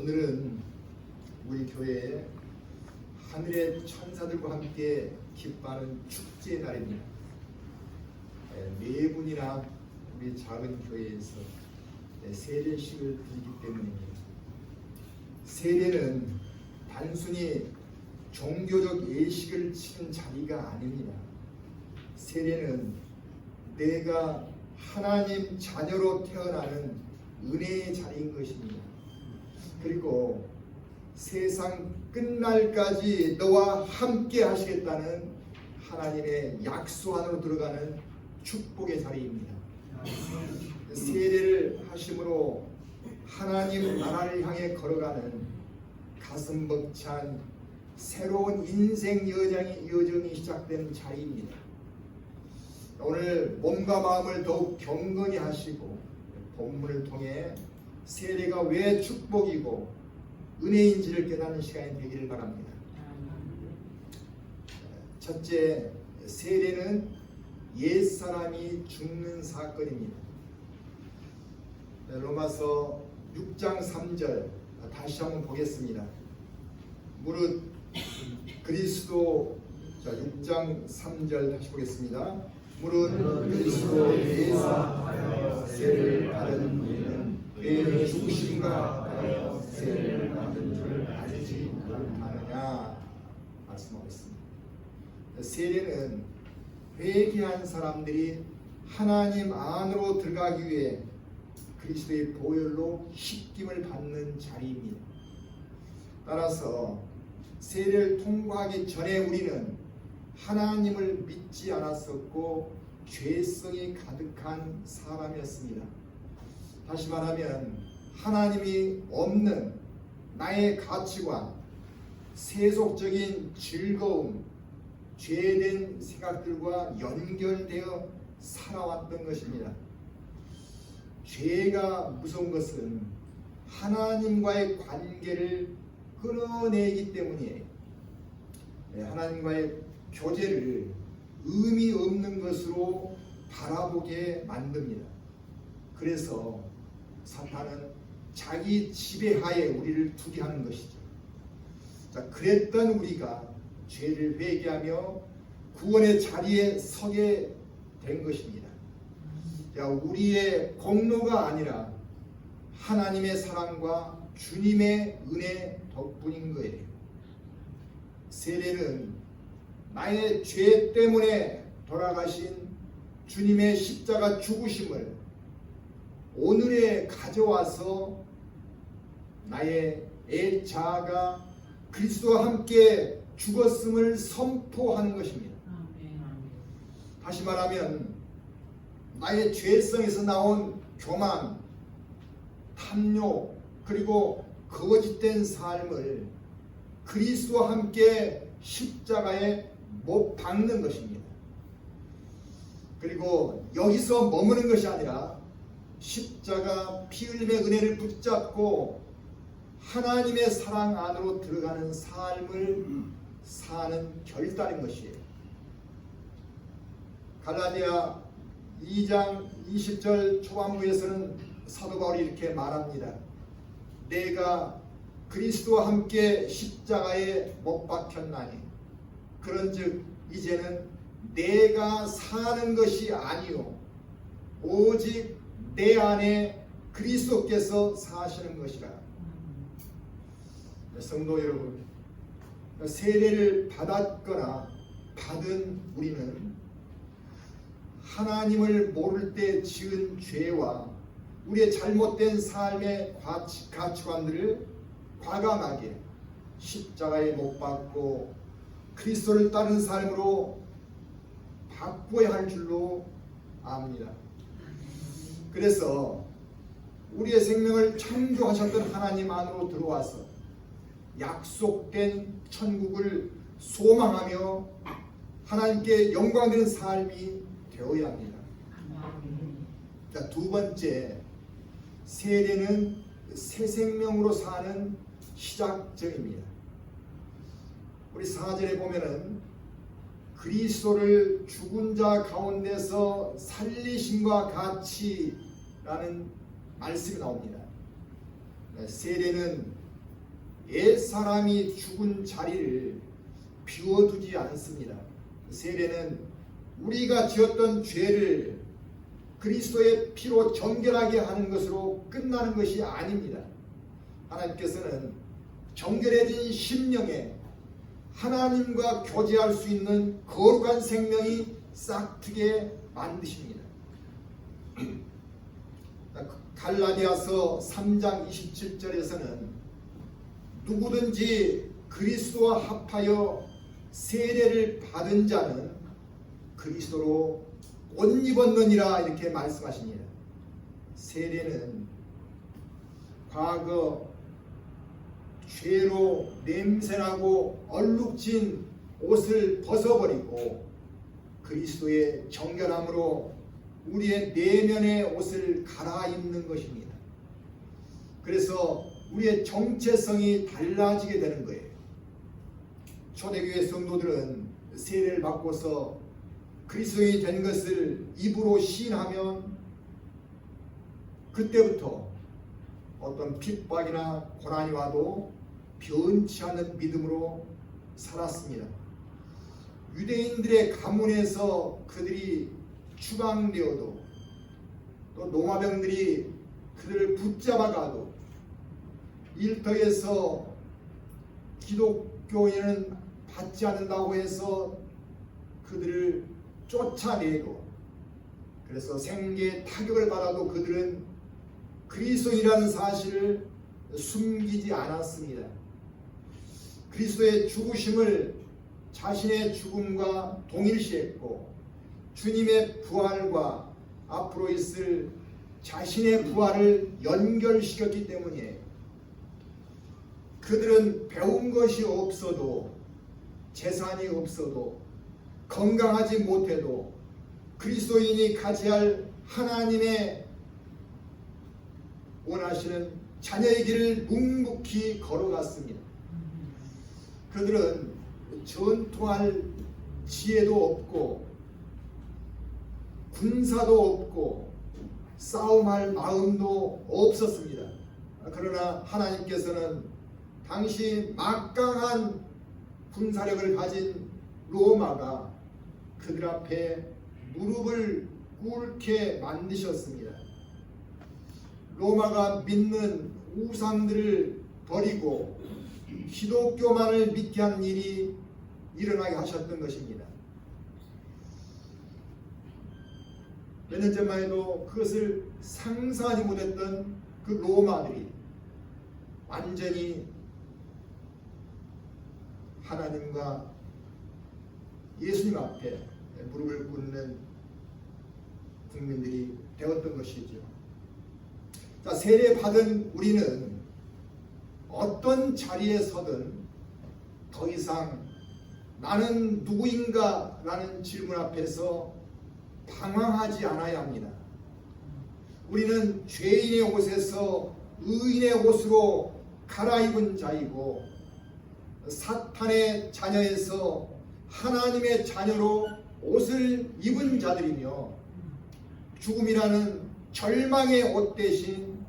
오늘은 우리 교회에 하늘의 천사들과 함께 기뻐하는 축제의 날입니다. 네 분이나 우리 작은 교회에서 세례식을 드리기 때문입니다. 세례는 단순히 종교적 예식을 치는 자리가 아닙니다. 세례는 내가 하나님 자녀로 태어나는 은혜의 자리인 것입니다. 그리고 세상 끝날까지 너와 함께 하시겠다는 하나님의 약속 안으로 들어가는 축복의 자리입니다. 세례를 하심으로 하나님 나라를 향해 걸어가는 가슴 벅찬 새로운 인생 여정이 시작된 자리입니다. 오늘 몸과 마음을 더욱 경건히 하시고 본문을 통해 세례가 왜 축복이고 은혜인지를 깨닫는 시간이 되기를 바랍니다. 첫째, 세례는 옛사람이 죽는 사건입니다. 로마서 6장 3절 다시 한번 보겠습니다. 무릇 그리스도 6장 3절 다시 보겠습니다. 무릇 그리스도 예사 세례를 받은 우리는 그의 죽으심과 세례를 받은 줄 알지 못하느냐 말씀하고 있습니다. 세례는 회개한 사람들이 하나님 안으로 들어가기 위해 그리스도의 보혈로 씻김을 받는 자리입니다. 따라서 세례를 통과하기 전에 우리는 하나님을 믿지 않았었고 죄성이 가득한 사람이었습니다. 다시 말하면 하나님이 없는 나의 가치관, 세속적인 즐거움, 죄된 생각들과 연결되어 살아왔던 것입니다. 죄가 무서운 것은 하나님과의 관계를 끊어내기 때문이에요. 하나님과의 교제를 의미 없는 것으로 바라보게 만듭니다. 그래서 사탄은 자기 지배하에 우리를 두게 하는 것이죠. 그랬던 우리가 죄를 회개하며 구원의 자리에 서게 된 것입니다. 우리의 공로가 아니라 하나님의 사랑과 주님의 은혜 덕분인 거예요. 세례는 나의 죄 때문에 돌아가신 주님의 십자가 죽으심을 오늘에 가져와서 나의 애자가 그리스도와 함께 죽었음을 선포하는 것입니다. 다시 말하면 나의 죄성에서 나온 교만, 탐욕, 그리고 거짓된 삶을 그리스도와 함께 십자가에 못 박는 것입니다. 그리고 여기서 머무는 것이 아니라 십자가 피 흘림의 은혜를 붙잡고 하나님의 사랑 안으로 들어가는 삶을 사는 결단인 것이에요. 갈라디아 2장 20절 초반부에서는 사도 바울이 이렇게 말합니다. 내가 그리스도와 함께 십자가에 못 박혔나니 그런즉 이제는 내가 사는 것이 아니요 오직 내 안에 그리스도께서 사시는 것이라. 성도 여러분, 세례를 받았거나 받은 우리는 하나님을 모를 때 지은 죄와 우리의 잘못된 삶의 가치관들을 과감하게 십자가에 못 박고 그리스도를 따르는 삶으로 바꿔야 할 줄로 압니다. 그래서 우리의 생명을 창조하셨던 하나님 안으로 들어와서 약속된 천국을 소망하며 하나님께 영광되는 삶이 되어야 합니다. 두 번째, 세례는 새 생명으로 사는 시작점입니다. 우리 4절에 보면은 그리스도를 죽은 자 가운데서 살리심과 같이라는 말씀이 나옵니다. 세례는 옛사람이 죽은 자리를 비워두지 않습니다. 세례는 우리가 지었던 죄를 그리스도의 피로 정결하게 하는 것으로 끝나는 것이 아닙니다. 하나님께서는 정결해진 심령에 하나님과 교제할 수 있는 거룩한 생명이 싹트게 만드십니다. 갈라디아서 3장 27절에서는 누구든지 그리스도와 합하여 세례를 받은 자는 그리스도로 옷 입었느니라 이렇게 말씀하십니다. 세례는 과거 죄로 냄새나고 얼룩진 옷을 벗어버리고 그리스도의 정결함으로 우리의 내면의 옷을 갈아입는 것입니다. 그래서 우리의 정체성이 달라지게 되는 거예요. 초대교회 성도들은 세례를 받고서 그리스도인이 된 것을 입으로 시인하면 그때부터 어떤 핍박이나 고난이 와도 변치 않는 믿음으로 살았습니다. 유대인들의 가문에서 그들이 추방되어도 또 노마병들이 그들을 붙잡아가도 일터에서 기독교인은 받지 않는다고 해서 그들을 쫓아내고 그래서 생계 타격을 받아도 그들은 그리스도인이라는 사실을 숨기지 않았습니다. 그리스도의 죽으심을 자신의 죽음과 동일시했고 주님의 부활과 앞으로 있을 자신의 부활을 연결시켰기 때문이에요. 그들은 배운 것이 없어도 재산이 없어도 건강하지 못해도 그리스도인이 가져야 할 하나님의 원하시는 자녀의 길을 묵묵히 걸어갔습니다. 그들은 전투할 지혜도 없고 군사도 없고 싸움할 마음도 없었습니다. 그러나 하나님께서는 당시 막강한 군사력을 가진 로마가 그들 앞에 무릎을 꿇게 만드셨습니다. 로마가 믿는 우상들을 버리고 기독교만을 믿게 하는 일이 일어나게 하셨던 것입니다. 몇 년 전만 해도 그것을 상상하지 못했던 그 로마들이 완전히 하나님과 예수님 앞에 무릎을 꿇는 국민들이 되었던 것이죠. 자, 세례 받은 우리는 어떤 자리에 서든 더 이상 나는 누구인가 라는 질문 앞에서 방황하지 않아야 합니다. 우리는 죄인의 옷에서 의인의 옷으로 갈아입은 자이고 사탄의 자녀에서 하나님의 자녀로 옷을 입은 자들이며 죽음이라는 절망의 옷 대신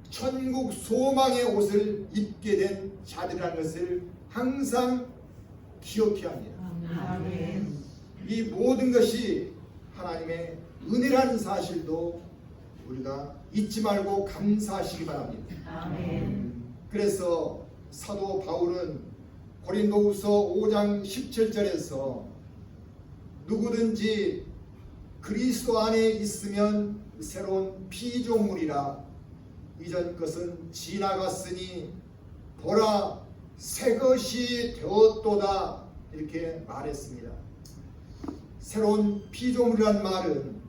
천국 소망의 옷을 입게 된 자들이라는 것을 항상 기억해야 합니다. 아멘. 이 모든 것이 하나님의 은혜라는 사실도 우리가 잊지 말고 감사하시기 바랍니다. 아멘. 그래서 사도 바울은 고린도후서 5장 17절에서 누구든지 그리스도 안에 있으면 새로운 피조물이라 이전 것은 지나갔으니 보라 새 것이 되었도다 이렇게 말했습니다. 새로운 피조물이란 말은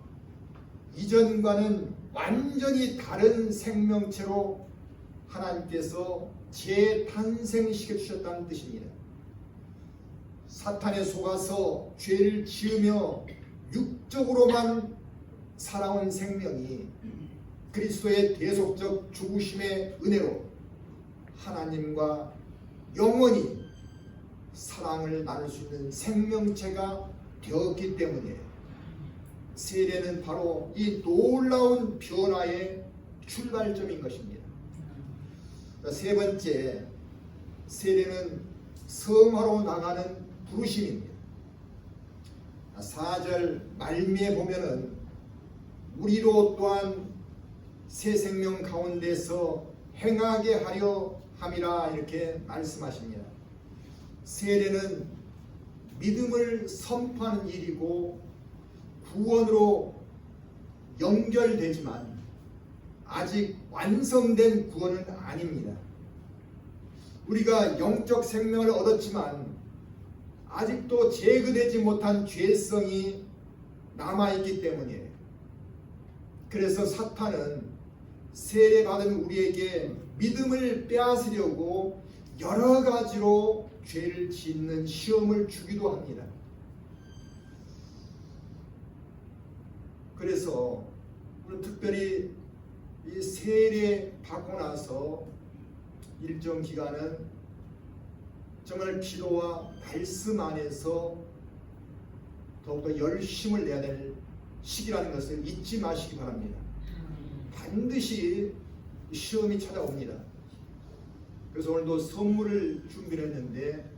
이전과는 완전히 다른 생명체로 하나님께서 재탄생시켜 주셨다는 뜻입니다. 사탄에 속아서 죄를 지으며 육적으로만 살아온 생명이 그리스도의 대속적 죽으심의 은혜로 하나님과 영원히 사랑을 나눌 수 있는 생명체가 되었기 때문에 세례는 바로 이 놀라운 변화의 출발점인 것입니다. 세 번째, 세례는 성화로 나가는 부르심입니다. 4절 말미에 보면은 우리로 또한 새 생명 가운데서 행하게 하려 함이라 이렇게 말씀하십니다. 세례는 믿음을 선포하는 일이고 구원으로 연결되지만 아직 완성된 구원은 아닙니다. 우리가 영적 생명을 얻었지만 아직도 제거되지 못한 죄성이 남아있기 때문이에요. 그래서 사탄은 세례받은 우리에게 믿음을 빼앗으려고 여러 가지로 죄를 짓는 시험을 주기도 합니다. 그래서 우리는 특별히 이 세례 받고 나서 일정 기간은 정말 기도와 말씀 안에서 더욱더 열심을 내야 될 시기라는 것을 잊지 마시기 바랍니다. 반드시 시험이 찾아옵니다. 그래서 오늘도 선물을 준비를 했는데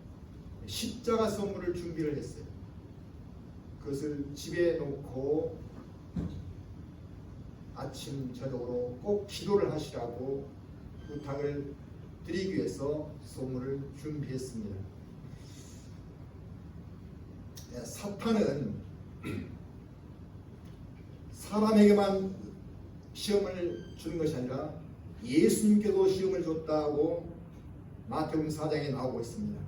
십자가 선물을 준비를 했어요. 그것을 집에 놓고 아침 저녁으로 꼭 기도를 하시라고 부탁을 드리기 위해서 선물을 준비했습니다. 사탄은 사람에게만 시험을 주는 것이 아니라 예수님께도 시험을 줬다고 마태복음 4장에 나오고 있습니다.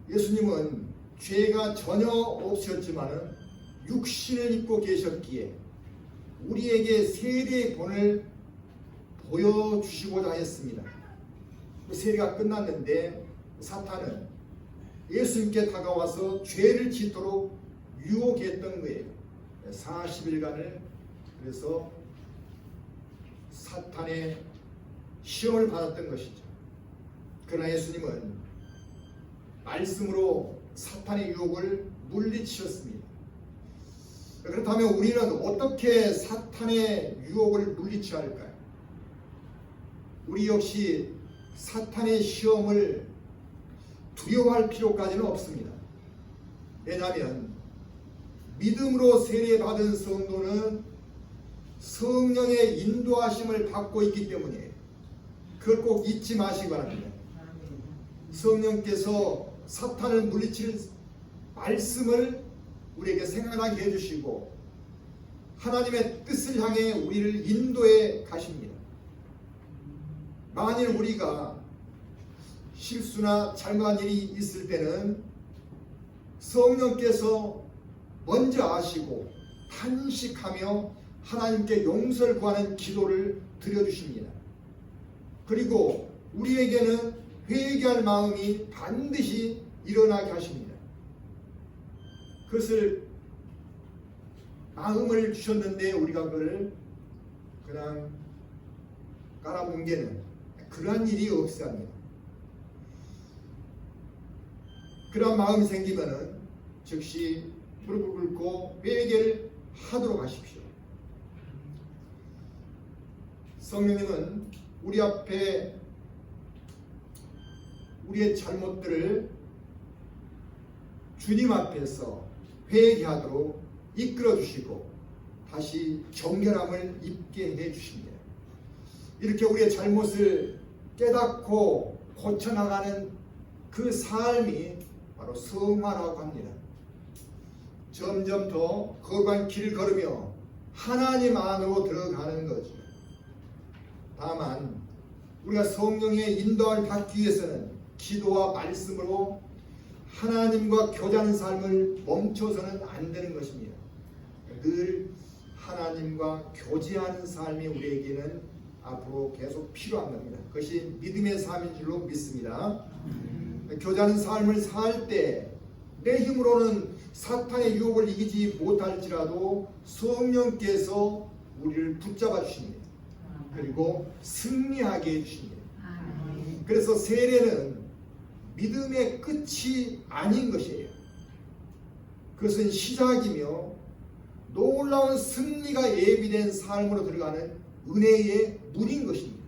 예수님은 죄가 전혀 없으셨지만 육신을 입고 계셨기에 우리에게 세례의 본을 보여주시고자 했습니다. 그 세례가 끝났는데 사탄은 예수님께 다가와서 죄를 짓도록 유혹했던 거예요. 40일간을 그래서 사탄의 시험을 받았던 것이죠. 그러나 예수님은 말씀으로 사탄의 유혹을 물리치셨습니다. 그렇다면 우리는 어떻게 사탄의 유혹을 물리쳐야 할까요? 우리 역시 사탄의 시험을 두려워할 필요까지는 없습니다. 왜냐하면 믿음으로 세례받은 성도는 성령의 인도하심을 받고 있기 때문에 그걸 꼭 잊지 마시기 바랍니다. 성령께서 사탄을 물리칠 말씀을 우리에게 생각나게 해주시고 하나님의 뜻을 향해 우리를 인도해 가십니다. 만일 우리가 실수나 잘못한 일이 있을 때는 성령께서 먼저 아시고 탄식하며 하나님께 용서를 구하는 기도를 드려주십니다. 그리고 우리에게는 회개할 마음이 반드시 일어나게 하십니다. 그것을 마음을 주셨는데 우리가 그걸 그냥 깔아뭉개는 그러한 일이 없어야 합니다. 그런 마음이 생기면은 즉시 무릎을 꿇고 회개를 하도록 하십시오. 성령님은 우리 앞에 우리의 잘못들을 주님 앞에서 회개하도록 이끌어 주시고 다시 정결함을 입게 해 주십니다. 이렇게 우리의 잘못을 깨닫고 고쳐나가는 그 삶이 바로 성화라고 합니다. 점점 더 거룩한 길을 걸으며 하나님 안으로 들어가는 거죠. 다만 우리가 성령의 인도를 받기 위해서는 기도와 말씀으로 하나님과 교제하는 삶을 멈춰서는 안 되는 것입니다. 늘 하나님과 교제하는 삶이 우리에게는 앞으로 계속 필요한 겁니다. 그것이 믿음의 삶인 줄로 믿습니다. 교제하는 삶을 살 때 내 힘으로는 사탄의 유혹을 이기지 못할지라도 성령께서 우리를 붙잡아 주십니다. 그리고 승리하게 해주십니다. 그래서 세례는 믿음의 끝이 아닌 것이에요. 그것은 시작이며 놀라운 승리가 예비된 삶으로 들어가는 은혜의 문인 것입니다.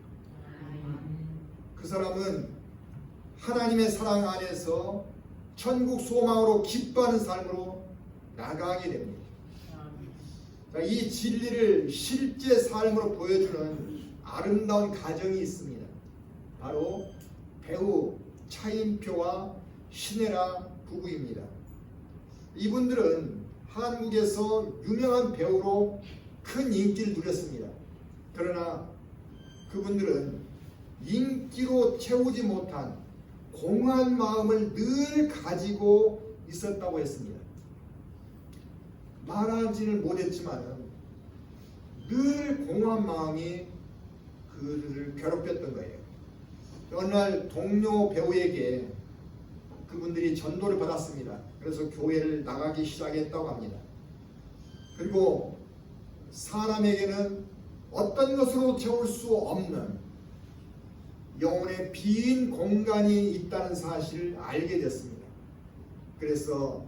그 사람은 하나님의 사랑 안에서 천국 소망으로 기뻐하는 삶으로 나가게 됩니다. 이 진리를 실제 삶으로 보여주는 아름다운 가정이 있습니다. 바로 배우 차인표와 신혜라 부부입니다. 이분들은 한국에서 유명한 배우로 큰 인기를 누렸습니다. 그러나 그분들은 인기로 채우지 못한 공허한 마음을 늘 가지고 있었다고 했습니다. 말하지는 못했지만 늘 공허한 마음이 그들을 괴롭혔던 거예요. 어느 날 동료 배우에게 그분들이 전도를 받았습니다. 그래서 교회를 나가기 시작했다고 합니다. 그리고 사람에게는 어떤 것으로 채울 수 없는 영혼의 빈 공간이 있다는 사실을 알게 됐습니다. 그래서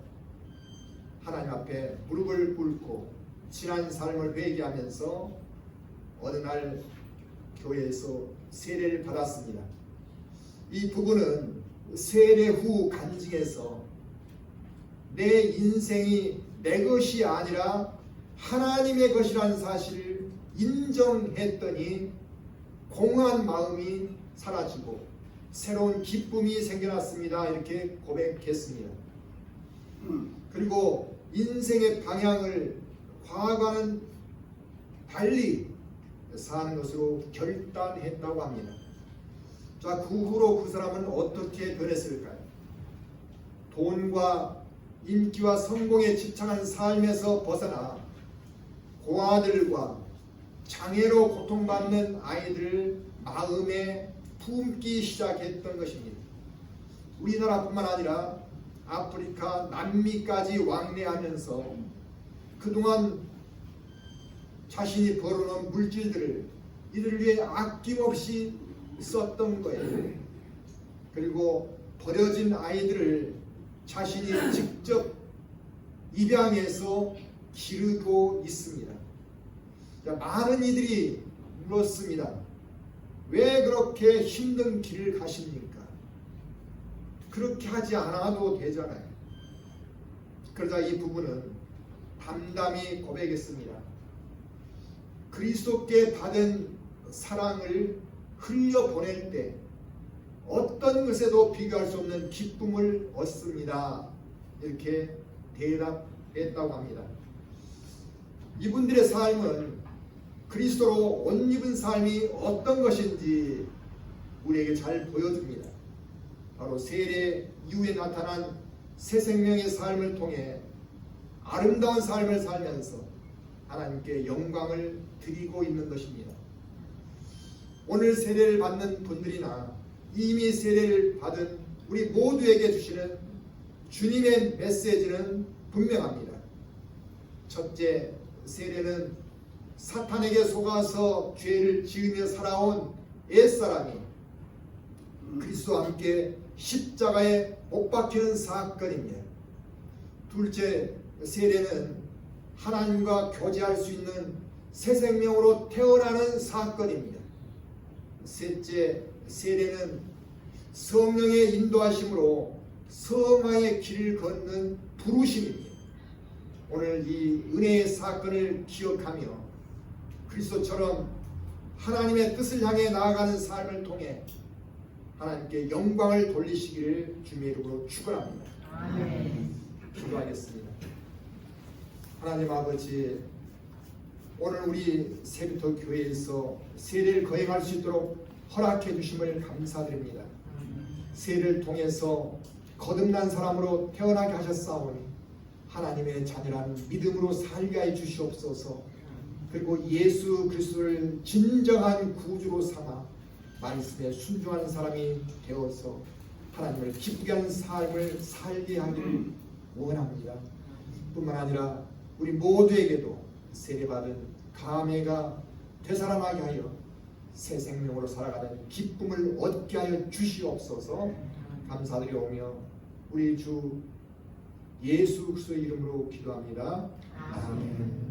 하나님 앞에 무릎을 꿇고 지난 삶을 회개하면서 어느 날 교회에서 세례를 받았습니다. 이 부부는 세례 후 간증에서 내 인생이 내 것이 아니라 하나님의 것이라는 사실을 인정했더니 공허한 마음이 사라지고 새로운 기쁨이 생겨났습니다. 이렇게 고백했습니다. 그리고 인생의 방향을 과거와는 달리 사는 것으로 결단했다고 합니다. 자, 그 후로 그 사람은 어떻게 변했을까요? 돈과 인기와 성공에 집착한 삶에서 벗어나 고아들과 장애로 고통받는 아이들을 마음에 품기 시작했던 것입니다. 우리나라뿐만 아니라 아프리카, 남미까지 왕래하면서 그동안 자신이 벌어놓은 물질들을 이들을 위해 아낌없이 썼던 거예요. 그리고 버려진 아이들을 자신이 직접 입양해서 기르고 있습니다. 많은 이들이 물었습니다. 왜 그렇게 힘든 길을 가십니까? 그렇게 하지 않아도 되잖아요. 그러자 이 부부는 담담히 고백했습니다. 그리스도께 받은 사랑을 흘려보낼 때 어떤 것에도 비교할 수 없는 기쁨을 얻습니다. 이렇게 대답했다고 합니다. 이분들의 삶은 그리스도로 옷 입은 삶이 어떤 것인지 우리에게 잘 보여줍니다. 바로 세례 이후에 나타난 새 생명의 삶을 통해 아름다운 삶을 살면서 하나님께 영광을 드리고 있는 것입니다. 오늘 세례를 받는 분들이나 이미 세례를 받은 우리 모두에게 주시는 주님의 메시지는 분명합니다. 첫째, 세례는 사탄에게 속아서 죄를 지으며 살아온 옛사람이 그리스도와 함께 십자가에 못 박히는 사건입니다. 둘째, 세례는 하나님과 교제할 수 있는 새 생명으로 태어나는 사건입니다. 셋째, 세례는 성령의 인도하심으로 성화의 길을 걷는 부르심입니다. 오늘 이 은혜의 사건을 기억하며 그리스도처럼 하나님의 뜻을 향해 나아가는 삶을 통해 하나님께 영광을 돌리시기를 주님의 이름으로 축원합니다. 아멘. 기도하겠습니다. 하나님 아버지, 오늘 우리 세리터 교회에서 세례를 거행할 수 있도록 허락해 주심을 감사드립니다. 세례를 통해서 거듭난 사람으로 태어나게 하셨사오니 하나님의 자녀라는 믿음으로 살게 해 주시옵소서. 그리고 예수 그리스도를 진정한 구주로 삼아 말씀에 순종하는 사람이 되어서 하나님을 기쁘게 하는 삶을 살게 하기를 원합니다. 뿐만 아니라 우리 모두에게도 세례받은 감회가 되살아나게 하여 새 생명으로 살아가는 기쁨을 얻게 하여 주시옵소서. 감사드리오며 우리 주 예수 그리스도의 이름으로 기도합니다. 아멘.